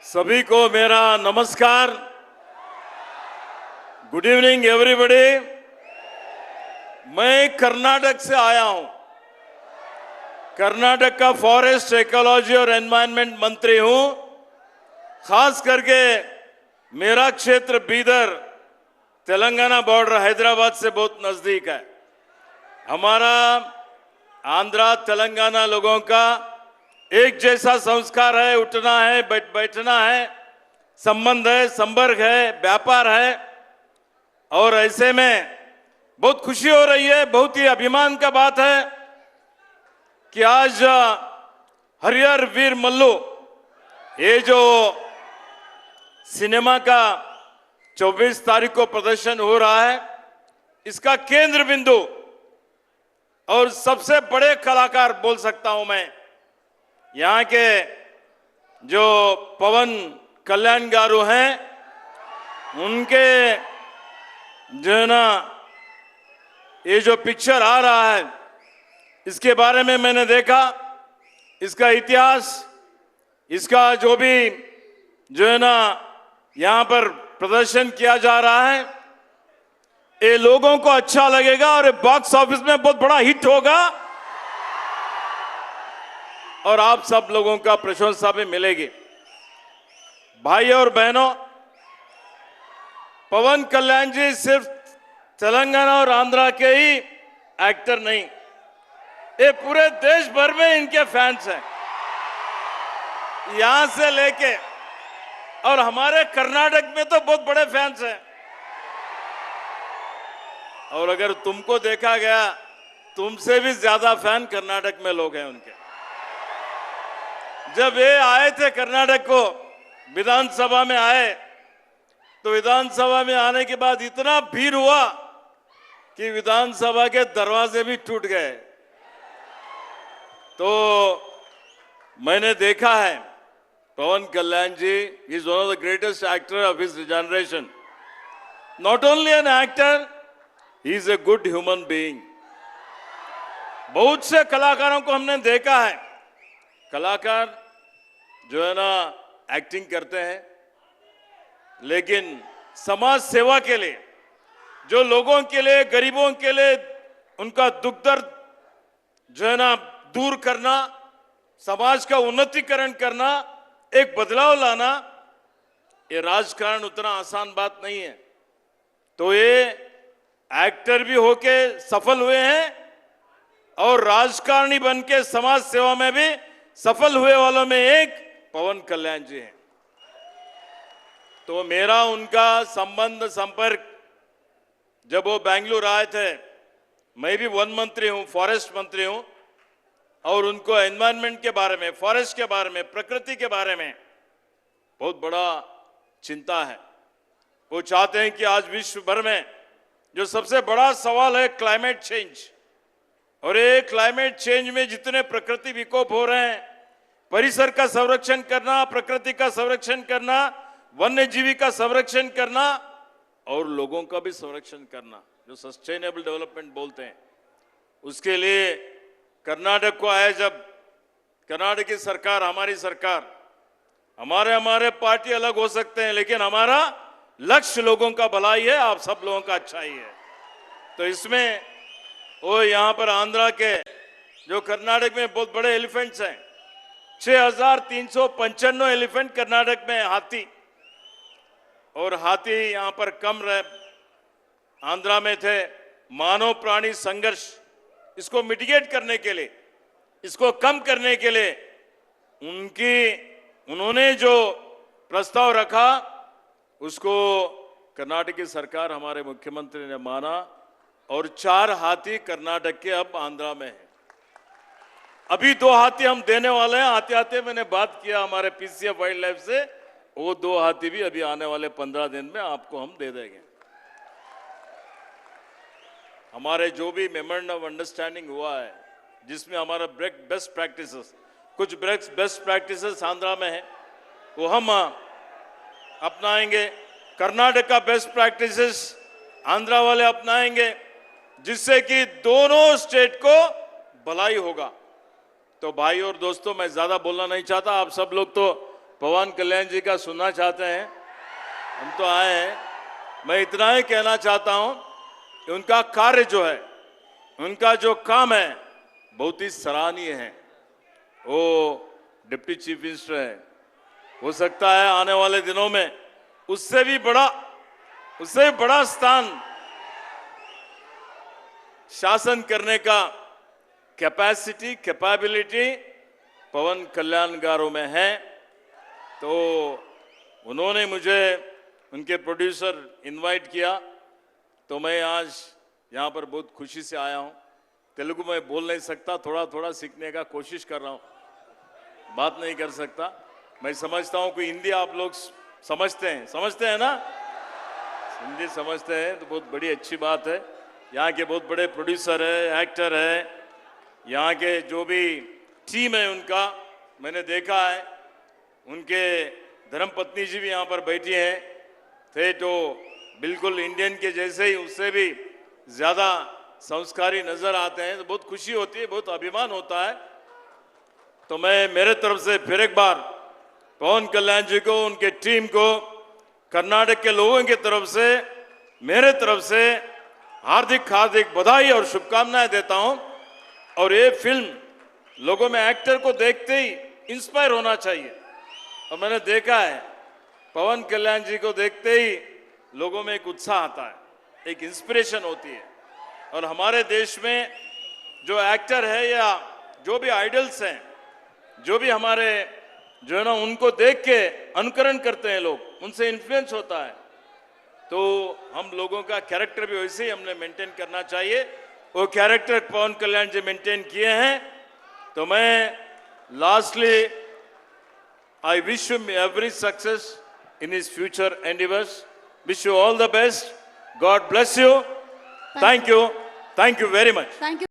सभी को मेरा नमस्कार। Good evening everybody. मैं कर्नाटक से आया हूं। कर्नाटक का फॉरेस्ट, इकोलॉजी और एनवायरनमेंट मंत्री हूं। खास करके मेरा क्षेत्र बीदर, तेलंगाना बॉर्डर हैदराबाद से बहुत नजदीक है। हमारा आंध्रा तेलंगाना लोगों का एक जैसा संस्कार है, उठना है, बैठना है, संबंध है, संपर्क है, व्यापार है। और ऐसे में बहुत खुशी हो रही है, बहुत ही अभिमान का बात है कि आज हरिहर वीर मल्लू, ये जो सिनेमा का 24 तारीख को प्रदर्शन हो रहा है, इसका केंद्र बिंदु और सबसे बड़े कलाकार बोल सकता हूं मैं, यहाँ के जो पवन कल्याण गारू हैं, उनके जो है ना ये जो पिक्चर आ रहा है, इसके बारे में मैंने देखा, इसका इतिहास, इसका जो भी जो है ना यहाँ पर प्रदर्शन किया जा रहा है, ये लोगों को अच्छा लगेगा और बॉक्स ऑफिस में बहुत बड़ा हिट होगा और आप सब लोगों का प्रशंसा भी मिलेगी। भाई और बहनों, पवन कल्याण जी सिर्फ तेलंगाना और आंध्रा के ही एक्टर नहीं, ये पूरे देश भर में इनके फैंस हैं, यहां से लेके, और हमारे कर्नाटक में तो बहुत बड़े फैंस हैं। और अगर तुमको देखा गया, तुमसे भी ज्यादा फैन कर्नाटक में लोग हैं उनके। जब ये आए थे कर्नाटक को, विधानसभा में आए, तो विधानसभा में आने के बाद इतना भीड़ हुआ कि विधानसभा के दरवाजे भी टूट गए। तो मैंने देखा है, Pawan Kalyan ji is one of the greatest actor of his generation. Not only an actor, he is a good human being. बहुत से कलाकारों को हमने देखा है, कलाकार जो है ना एक्टिंग करते हैं, लेकिन समाज सेवा के लिए, जो लोगों के लिए, गरीबों के लिए उनका दुख दर्द जो है ना दूर करना, समाज का उन्नतीकरण करना, एक बदलाव लाना, ये राजकारण उतना आसान बात नहीं है। तो ये एक्टर भी होके सफल हुए हैं और राजकारणी बन के समाज सेवा में भी सफल हुए वालों में एक पवन कल्याण जी हैं। तो मेरा उनका संबंध, संपर्क, जब वो बेंगलुरु आए थे, मैं भी वन मंत्री हूं, फॉरेस्ट मंत्री हूं, और उनको एनवायरनमेंट के बारे में, फॉरेस्ट के बारे में, प्रकृति के बारे में बहुत बड़ा चिंता है। वो चाहते हैं कि आज विश्व भर में जो सबसे बड़ा सवाल है क्लाइमेट चेंज, और ये क्लाइमेट चेंज में जितने प्रकृति विकोप हो रहे हैं, परिसर का संरक्षण करना, प्रकृति का संरक्षण करना, वन्य जीवी का संरक्षण करना और लोगों का भी संरक्षण करना, जो सस्टेनेबल डेवलपमेंट बोलते हैं, उसके लिए कर्नाटक को आए। जब कर्नाटक की सरकार, हमारी सरकार, हमारे पार्टी अलग हो सकते हैं, लेकिन हमारा लक्ष्य लोगों का भलाई है, आप सब लोगों का अच्छाई है। तो इसमें वो यहाँ पर आंध्रा के जो कर्नाटक में बहुत बड़े एलिफेंट्स हैं, 6395 एलिफेंट कर्नाटक में हाथी, और हाथी यहां पर कम रहे, आंध्रा में थे। मानव प्राणी संघर्ष, इसको मिटिगेट करने के लिए, इसको कम करने के लिए उन्होंने जो प्रस्ताव रखा, उसको कर्नाटक की सरकार, हमारे मुख्यमंत्री ने माना, और 4 हाथी कर्नाटक के अब आंध्रा में है। अभी 2 हाथी हम देने वाले हैं। आते आते मैंने बात किया हमारे पीसीएफ वाइल्ड लाइफ से, वो 2 हाथी भी अभी आने वाले 15 दिन में आपको हम दे देंगे। हमारे जो भी मेमोरेंडम ऑफ अंडरस्टैंडिंग हुआ है, जिसमें हमारा बेस्ट प्रैक्टिसेस, कुछ बेस्ट प्रैक्टिसेस आंध्रा में है, वो हम अपनाएंगे। कर्नाटक का बेस्ट प्रैक्टिसेस आंध्रा वाले अपनाएंगे, जिससे कि दोनों स्टेट को भलाई होगा। तो भाई और दोस्तों, मैं ज्यादा बोलना नहीं चाहता, आप सब लोग तो पवन कल्याण जी का सुनना चाहते हैं। हम तो आए हैं। मैं इतना ही कहना चाहता हूं कि उनका कार्य जो है, उनका जो काम है, बहुत ही सराहनीय है। वो डिप्टी चीफ मिनिस्टर है, हो सकता है आने वाले दिनों में उससे भी बड़ा स्थान शासन करने का कैपेबिलिटी पवन कल्याणगारों में है। तो उन्होंने मुझे उनके प्रोड्यूसर इनवाइट किया, तो मैं आज यहाँ पर बहुत खुशी से आया हूँ। तेलुगु में बोल नहीं सकता, थोड़ा थोड़ा सीखने का कोशिश कर रहा हूँ, बात नहीं कर सकता। मैं समझता हूँ कि हिंदी आप लोग समझते हैं ना, हिंदी समझते हैं तो बहुत बड़ी अच्छी बात है। यहाँ के बहुत बड़े प्रोड्यूसर है, एक्टर है, यहाँ के जो भी टीम है उनका मैंने देखा है। उनके धर्मपत्नी जी भी यहाँ पर बैठी हैं, थे तो बिल्कुल इंडियन के जैसे ही, उससे भी ज़्यादा संस्कारी नज़र आते हैं। तो बहुत खुशी होती है, बहुत अभिमान होता है। तो मैं मेरे तरफ से फिर एक बार पवन कल्याण जी को, उनके टीम को, कर्नाटक के लोगों की तरफ से, मेरे तरफ से हार्दिक बधाई और शुभकामनाएं देता हूं। और ये फिल्म लोगों में एक्टर को देखते ही इंस्पायर होना चाहिए। और मैंने देखा है पवन कल्याण जी को देखते ही लोगों में एक उत्साह आता है, एक इंस्पिरेशन होती है। और हमारे देश में जो एक्टर है या जो भी आइडल्स हैं, जो भी हमारे जो है ना, उनको देख के अनुकरण करते हैं लोग, उनसे इन्फ्लुएंस होता है। तो हम लोगों का कैरेक्टर भी वैसे ही हमने मेंटेन करना चाहिए। वो कैरेक्टर पवन कल्याण जी मेंटेन किए हैं। तो मैं lastly I wish you every success in his future endeavours. Wish you all the best. God bless you. Thank you very much. Thank you.